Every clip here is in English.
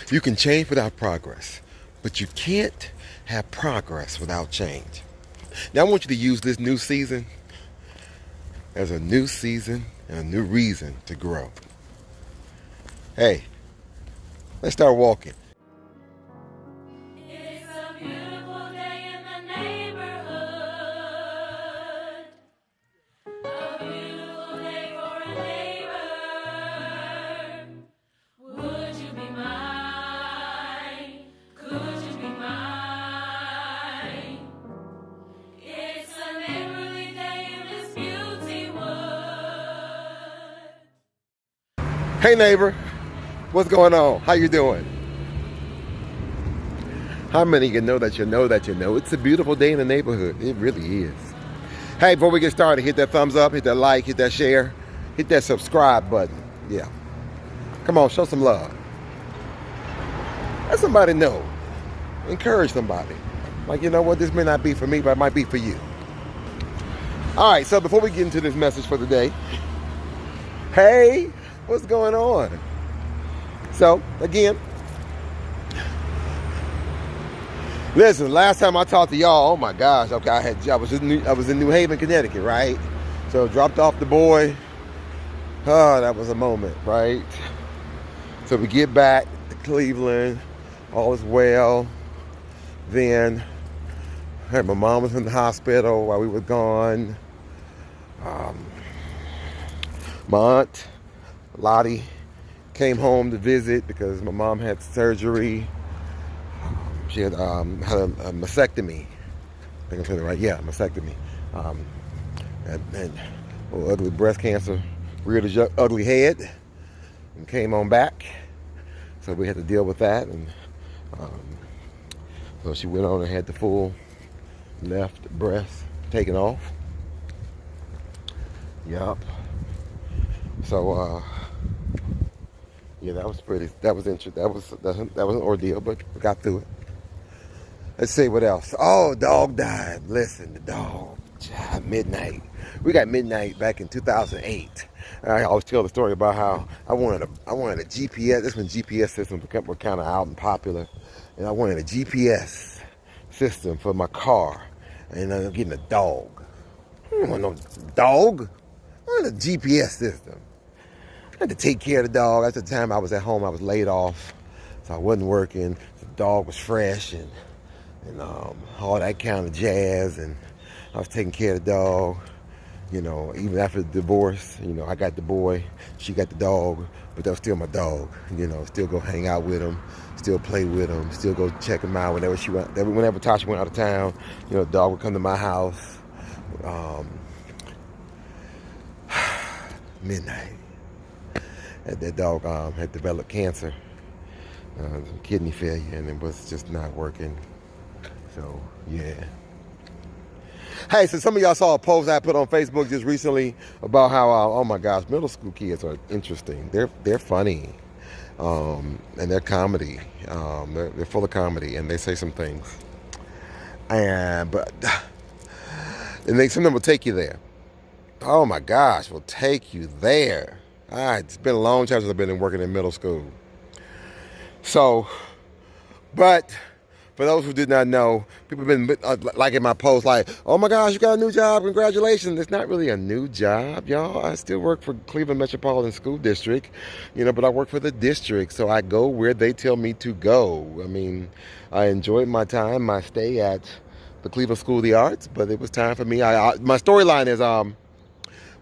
You can change without progress, but you can't have progress without change. Now I want you to use this new season as a new season and a new reason to grow. Hey, let's start walking. It's a beautiful day in the neighborhood. A beautiful day for a neighbor. Would you be mine? Could you be mine? It's a neighborly day in this beauty wood. Hey neighbor, what's going on? How you doing? How many of you know that you know that you know? It's a beautiful day in the neighborhood. It really is. Hey, before we get started, hit that thumbs up, hit that like, hit that share, hit that subscribe button. Yeah. Come on, show some love. Let somebody know. Encourage somebody. Like, you know what, this may not be for me, but it might be for you. All right, so before we get into this message for the day, hey, what's going on? So, again, listen, last time I talked to y'all, oh my gosh, okay, I was in New Haven, Connecticut, right? So dropped off the boy. Oh, that was a moment, right? So we get back to Cleveland, all is well. Then, hey, my mom was in the hospital while we were gone. My aunt, Lottie, came home to visit because my mom had surgery. She had a mastectomy. I think I'm saying it right. Yeah, mastectomy. And ugly breast cancer reared its ugly head and came on back. So we had to deal with that. And so she went on and had the full left breast taken off. Yup. So yeah, that was interesting. That was an ordeal, but we got through it. Let's see what else. Oh, dog died. Listen, the dog. Midnight. We got midnight back in 2008. I always tell the story about how I wanted a GPS. This when GPS systems were kind of out and popular, and I wanted a GPS system for my car, and I'm getting a dog. I don't want no dog. I want a GPS system. I had to take care of the dog. At the time I was at home, I was laid off, so I wasn't working. The dog was fresh and all that kind of jazz, and I was taking care of the dog. You know, even after the divorce, you know, I got the boy, she got the dog, but that was still my dog. You know, still go hang out with him, still play with him, still go check him out whenever Tasha went out of town. You know, the dog would come to my house. Midnight. That dog had developed cancer, kidney failure, and it was just not working. So, yeah. Hey, so some of y'all saw a post I put on Facebook just recently about how, oh my gosh, middle school kids are interesting. They're funny, and they're comedy. They're full of comedy, and they say some things. And some of them will take you there. Oh my gosh, will take you there. It's been a long time since I've been working in middle school. So, but for those who did not know, people have been liking my post like, oh my gosh, you got a new job, congratulations. It's not really a new job, y'all. I still work for Cleveland Metropolitan School District, you know, but I work for the district, so I go where they tell me to go. I mean, I enjoyed my time, my stay at the Cleveland School of the Arts, but it was time for me. My storyline is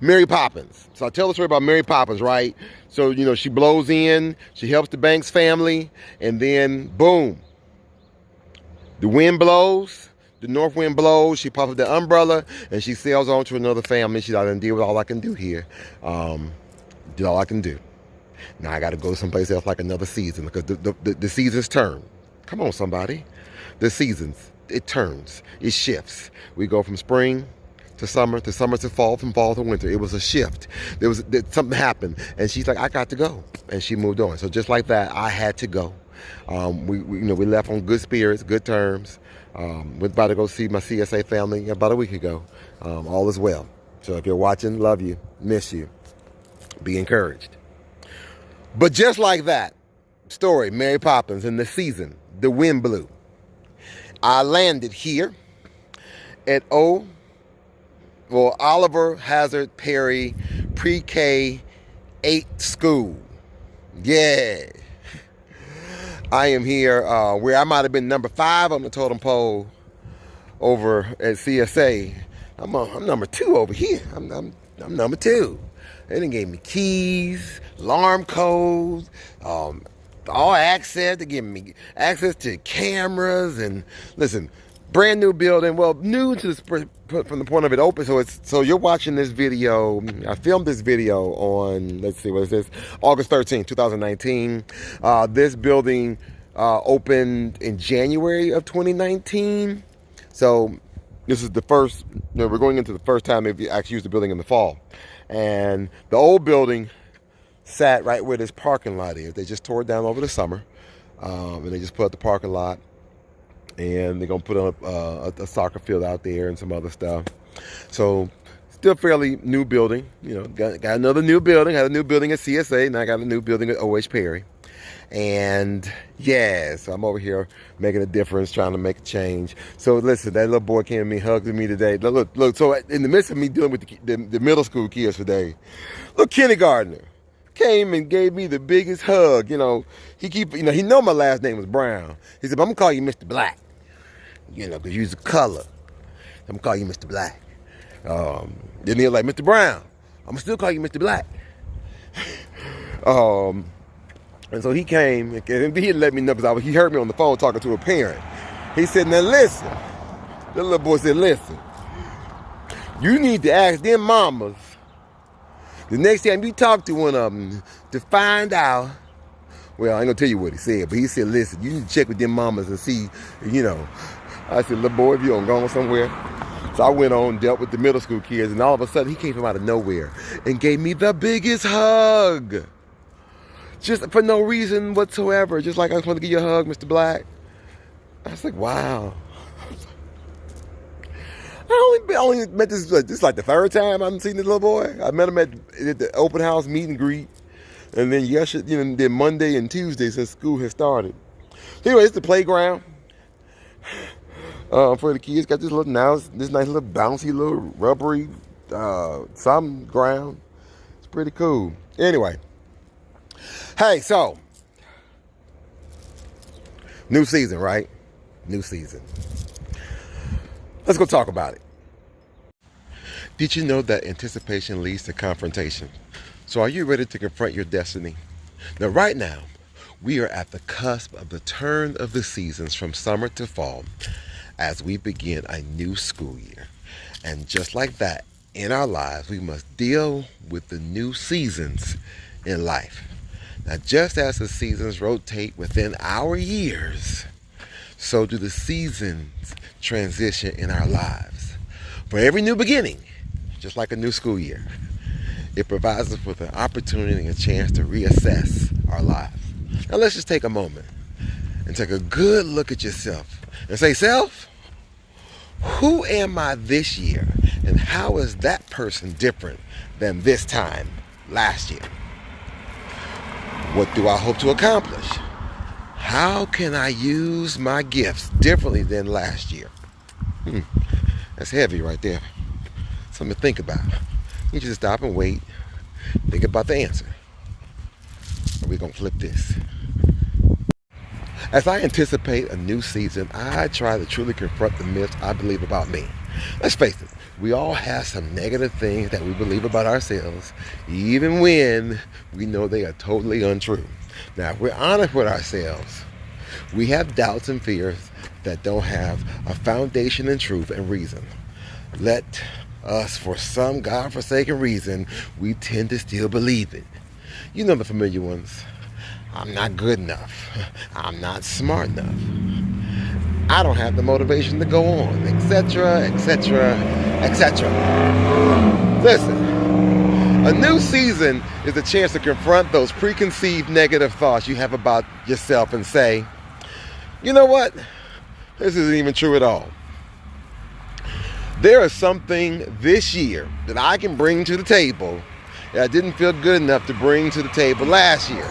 Mary Poppins. So I tell the story about Mary Poppins, right? So, you know, she blows in, she helps the Banks family, and then boom, the wind blows, the north wind blows, she pops up the umbrella, and she sails on to another family. She's out and deal with all I can do here. Did all I can do. Now I got to go someplace else like another season, because the seasons turn. Come on, somebody. The seasons, it turns, it shifts. We go from spring to summer to fall, from fall to winter. It was a shift. Something happened, and she's like, I got to go, and she moved on. So just like that, I had to go. We left on good spirits, good terms. We're about to go see my CSA family about a week ago. All is well. So if you're watching, love you, miss you, be encouraged. But just like that, story, Mary Poppins and the season, the wind blew. I landed here at Oliver Hazard Perry Pre-K 8 school. Yeah. I am here where I might have been number 5 on the totem pole over at CSA. I'm number 2 over here. I'm number 2. They done gave me keys, alarm codes, all access. They give me access to cameras and listen. Brand new building. Well, new to this, from the point of it open. So you're watching this video. I filmed this video on, let's see, what is this? August 13th, 2019. This building opened in January of 2019. So this is the first, we're going into the first time they've actually used the building in the fall. And the old building sat right where this parking lot is. They just tore it down over the summer. And they just put up the parking lot. And they're going to put up a soccer field out there and some other stuff. So still fairly new building. You know, got another new building. Had a new building at CSA. Now I got a new building at OH Perry. And yeah, so I'm over here making a difference, trying to make a change. So listen, that little boy came to me, hugged me today. Look. So in the midst of me dealing with the middle school kids today, little kindergartner came and gave me the biggest hug. You know, he know my last name was Brown. He said, "I'm gonna call you Mr. Black. You know, because you're a color. I'm gonna call you Mr. Black." Then he was like, "Mr. Brown, I'm gonna still call you Mr. Black." And so he came, and he let me know, because he heard me on the phone talking to a parent. He said, "Now listen," the little boy said, "Listen, you need to ask them mamas the next time you talk to one of them to find out," well, I ain't gonna tell you what he said, but he said, "Listen, you need to check with them mamas and see, you know." I said, "Little boy, if you don't go somewhere." So I went on and dealt with the middle school kids, and all of a sudden he came from out of nowhere and gave me the biggest hug. Just for no reason whatsoever. Just like, "I just want to give you a hug, Mr. Black." I was like, wow. I only met this is like the third time I've seen this little boy. I met him at the open house meet and greet. And then yesterday, then Monday and Tuesday since school has started. Anyway, it's the playground for the kids. Got this nice little bouncy, little rubbery some ground. It's pretty cool. Anyway. Hey, so, new season, right? New season. Let's go talk about it. Did you know that anticipation leads to confrontation? So are you ready to confront your destiny? Now, right now, we are at the cusp of the turn of the seasons from summer to fall as we begin a new school year. And just like that, in our lives, we must deal with the new seasons in life. Now, just as the seasons rotate within our years, so do the seasons transition in our lives. For every new beginning, just like a new school year, it provides us with an opportunity and a chance to reassess our lives. Now, let's just take a moment and take a good look at yourself and say, "Self, who am I this year? And how is that person different than this time last year? What do I hope to accomplish? How can I use my gifts differently than last year?" That's heavy right there. Something to think about. You just stop and wait. Think about the answer. Are we going to flip this? As I anticipate a new season, I try to truly confront the myths I believe about me. Let's face it, we all have some negative things that we believe about ourselves, even when we know they are totally untrue. Now, if we're honest with ourselves, we have doubts and fears that don't have a foundation in truth and reason. Let us, for some godforsaken reason, we tend to still believe it. You know the familiar ones. I'm not good enough. I'm not smart enough. I don't have the motivation to go on, etc., etc., etc. Listen, a new season is a chance to confront those preconceived negative thoughts you have about yourself and say, "You know what? This isn't even true at all. There is something this year that I can bring to the table that I didn't feel good enough to bring to the table last year."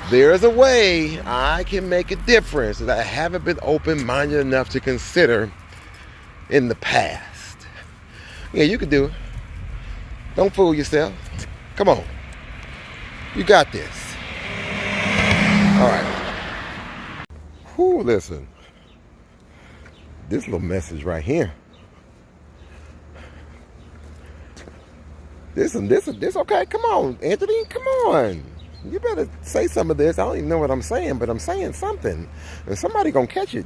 there's a way I can make a difference that I haven't been open-minded enough to consider in the past. Yeah, you can do it. Don't fool yourself. Come on. You got this. All right. Whew, listen. This little message right here. This okay. Come on, Anthony. Come on. You better say some of this. I don't even know what I'm saying, but I'm saying something. And somebody gonna catch it.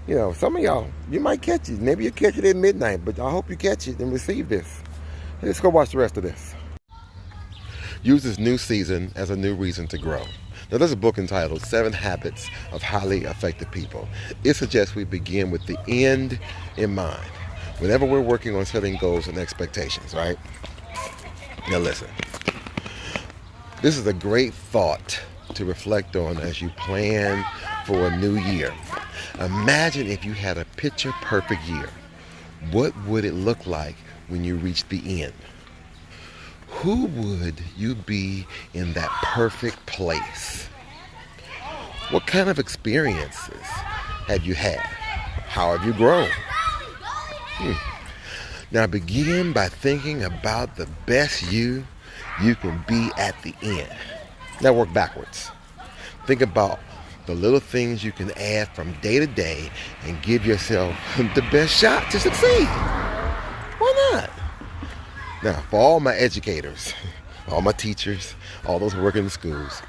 You know, some of y'all, you might catch it. Maybe you catch it at midnight, but I hope you catch it and receive this. Let's go watch the rest of this. Use this new season as a new reason to grow. Now, there's a book entitled 7 Habits of Highly Effective People. It suggests we begin with the end in mind whenever we're working on setting goals and expectations, right? Now listen, this is a great thought to reflect on as you plan for a new year. Imagine if you had a picture-perfect year. What would it look like when you reach the end? Who would you be in that perfect place? What kind of experiences have you had? How have you grown? Now begin by thinking about the best you can be at the end. Now work backwards. Think about the little things you can add from day to day and give yourself the best shot to succeed. Why not? Now, for all my educators, all my teachers, all those who work in the schools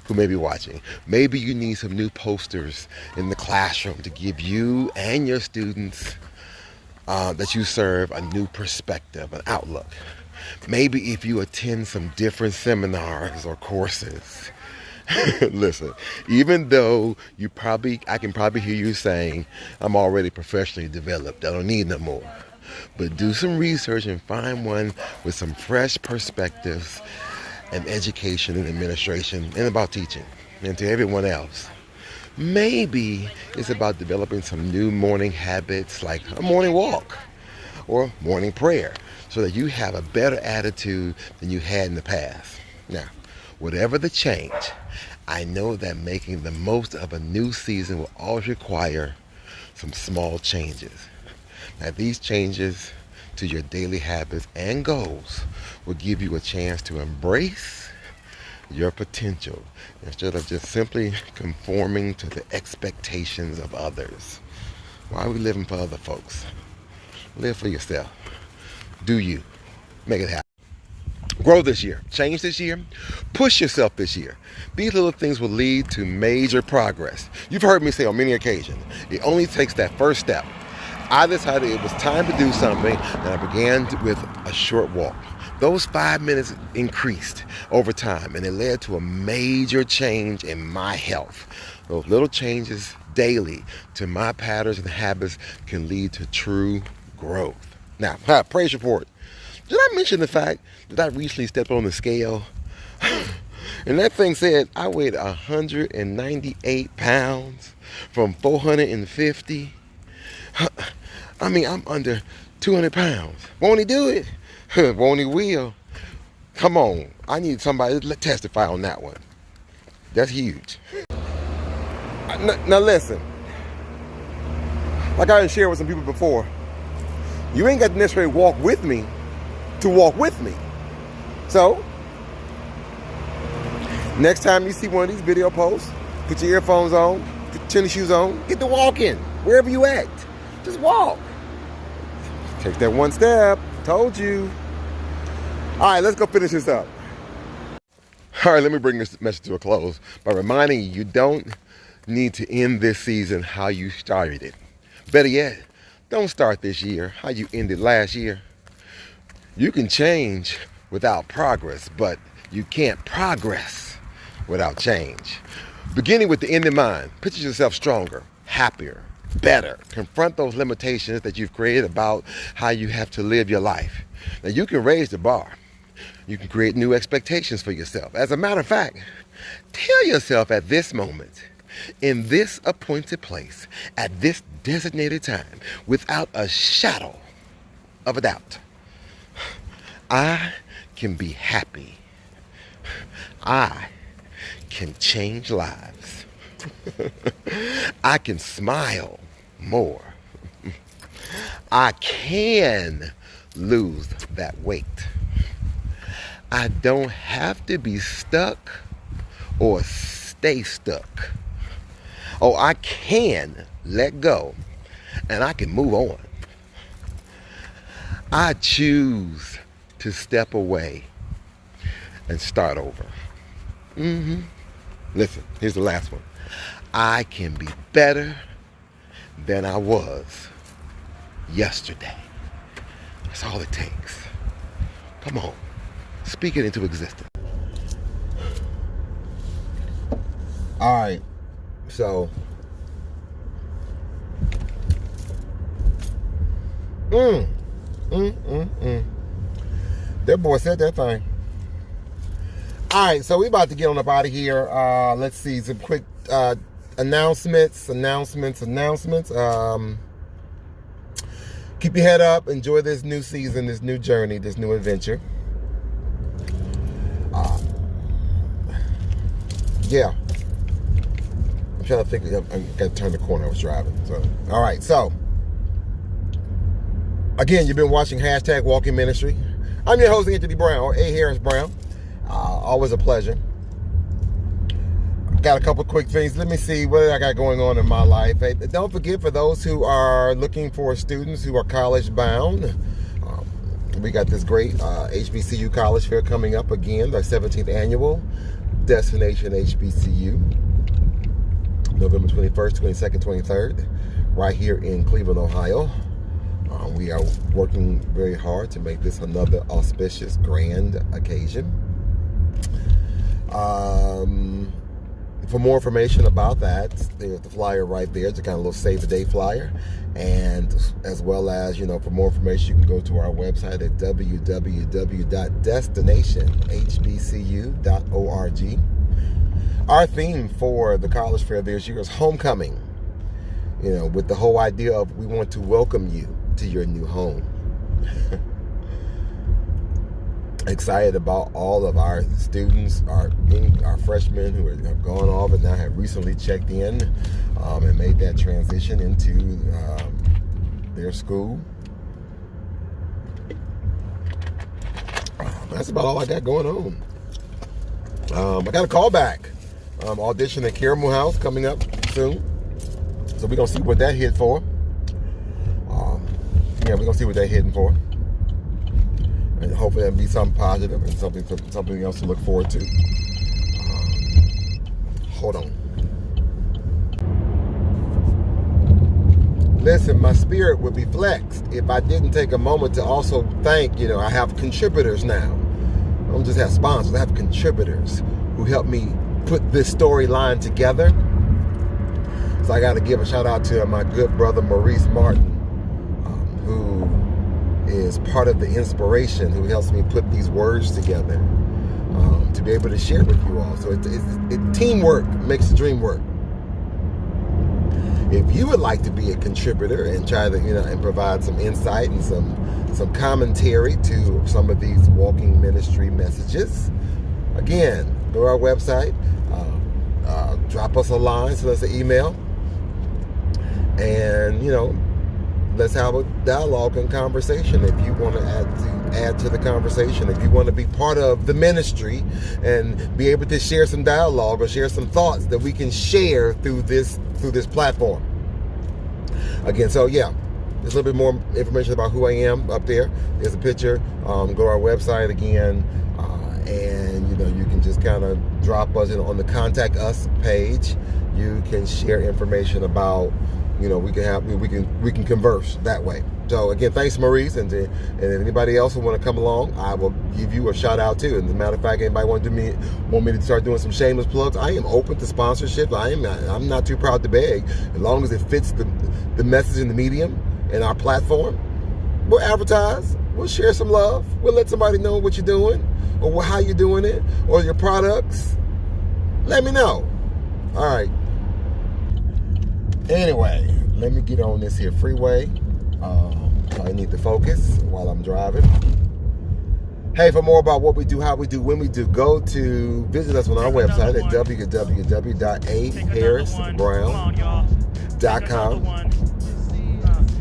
who may be watching, maybe you need some new posters in the classroom to give you and your students that you serve a new perspective, an outlook. Maybe if you attend some different seminars or courses. Listen, even though I can probably hear you saying, I'm already professionally developed, I don't need no more. But do some research and find one with some fresh perspectives and education and administration and about teaching and to everyone else. Maybe it's about developing some new morning habits like a morning walk or morning prayer so that you have a better attitude than you had in the past. Now, whatever the change, I know that making the most of a new season will always require some small changes. Now, these changes to your daily habits and goals will give you a chance to embrace your potential instead of just simply conforming to the expectations of others. Why are we living for other folks? Live for yourself. Do you. Make it happen. Grow this year. Change this year. Push yourself this year. These little things will lead to major progress. You've heard me say on many occasions, it only takes that first step. I decided it was time to do something, and I began with a short walk. Those 5 minutes increased over time, and it led to a major change in my health. Those little changes daily to my patterns and habits can lead to true growth. Now, praise report. Did I mention the fact that I recently stepped on the scale? And that thing said I weighed 198 pounds from 450. I mean, I'm under 200 pounds. Won't he do it? Won't he will? Come on. I need somebody to testify on that one. That's huge. Now listen. Like I shared with some people before, you ain't got to necessarily walk with me to walk with me. So, next time you see one of these video posts, put your earphones on, put your tennis shoes on, get to walking. Wherever you at, just walk. Take that one step. Told you. All right, let's go finish this up. All right, let me bring this message to a close by reminding you don't need to end this season how you started it. Better yet, don't start this year how you ended last year. You can change without progress, but you can't progress without change. Beginning with the end in mind, picture yourself stronger, happier, better. Confront those limitations that you've created about how you have to live your life. Now, you can raise the bar. You can create new expectations for yourself. As a matter of fact, tell yourself at this moment, in this appointed place, at this designated time, without a shadow of a doubt, I can be happy. I can change lives. I can smile more. I can lose that weight. I don't have to be stuck or stay stuck. Oh, I can let go and I can move on. I choose to step away and start over. Listen, here's the last one. I can be better than I was yesterday. That's all it takes. Come on, speak it into existence. All right, so that boy said that thing. All right, so we about to get on up out of here. Let's see some quick announcements. Keep your head up. Enjoy this new season, this new journey, this new adventure. Yeah. I'm trying to think. I got to turn the corner. I was driving. So, all right. So, again, you've been watching Hashtag Walking Ministry. I'm your host, Anthony Brown, or A. Harris Brown. Always a pleasure. Got a couple quick things. Let me see what I got going on in my life. Hey, don't forget, for those who are looking for students who are college bound, we got this great HBCU College Fair coming up again, our 17th annual Destination HBCU, November 21st, 22nd, 23rd, right here in Cleveland, Ohio. We are working very hard to make this another auspicious, grand occasion. For more information about that, there's the flyer right there. It's a kind of little save the day flyer. And as well as, for more information, you can go to our website at www.destinationhbcu.org. Our theme for the college fair this year is homecoming. With the whole idea of we want to welcome you to your new home. Excited about all of our students, our freshmen who have gone off and now have recently checked in and made that transition into their school. That's about all I got going on. I got a call back. Audition at Caramel House coming up soon. So we're going to see what that hit for. We're going to see what they're hitting for. And hopefully that'll be something positive and something else to look forward to. Hold on. Listen, my spirit would be flexed if I didn't take a moment to also thank, I have contributors now. I don't just have sponsors, I have contributors who help me put this storyline together. So I got to give a shout out to my good brother Maurice Martin, who is part of the inspiration, who helps me put these words together to be able to share with you all. So teamwork makes the dream work. If you would like to be a contributor and try to, and provide some insight and some commentary to some of these walking ministry messages, again, go to our website, drop us a line, send us an email, and, let's have a dialogue and conversation. If you want to add to the conversation, if you want to be part of the ministry and be able to share some dialogue or share some thoughts that we can share through this platform. Again, so yeah, there's a little bit more information about who I am up there. There's a picture. Go to our website again, and you can just kind of drop us in on the contact us page. You can share information about. We can converse that way. So again, thanks Maurice, and if anybody else who want to come along, I will give you a shout out too. And as a matter of fact, anybody want me to start doing some shameless plugs, I am open to sponsorship. I'm not too proud to beg, as long as it fits the message in the medium and our platform. We'll advertise. We'll share some love. We'll let somebody know what you're doing or how you're doing it or your products. Let me know. All right. Anyway, let me get on this here freeway. I need to focus while I'm driving. Hey, for more about what we do, how we do, when we do, go to visit us on our website at www.aharrisbrown.com.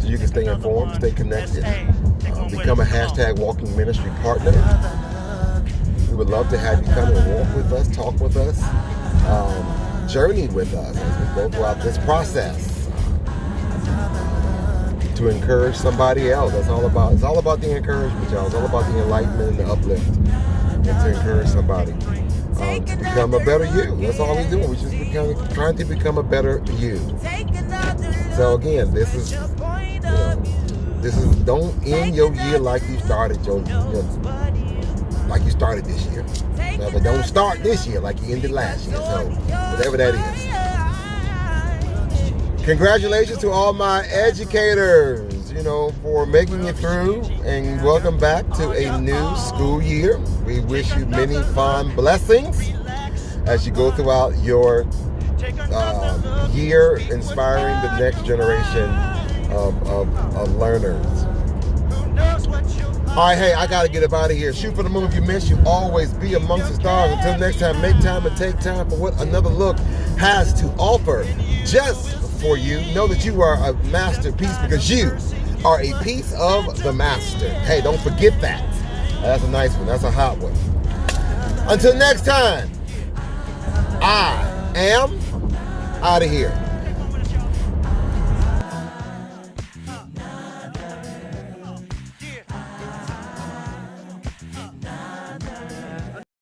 So you can stay informed, stay connected, become a hashtag walking ministry partner. We would love to have you come and walk with us, talk with us, journey with us as we go throughout this process. To encourage somebody else. That's all about. It's all about the encouragement, y'all. It's all about the enlightenment and the uplift. And to encourage somebody to become a better you. That's all we're doing. We're just trying to become a better you. So again, this is don't end your year like you started like you started this year. But don't start this year like you ended last year. So whatever that is. Congratulations to all my educators, for making it through, and welcome back to a new school year. We wish you many fond blessings as you go throughout your year, inspiring the next generation of learners. All right, hey, I got to get up out of here. Shoot for the moon if you miss. You always be amongst the stars. Until next time, make time and take time for what another look has to offer. Just for you, know that you are a masterpiece because you are a piece of the master. Hey, don't forget that. That's a nice one. That's a hot one. Until next time, I am out of here.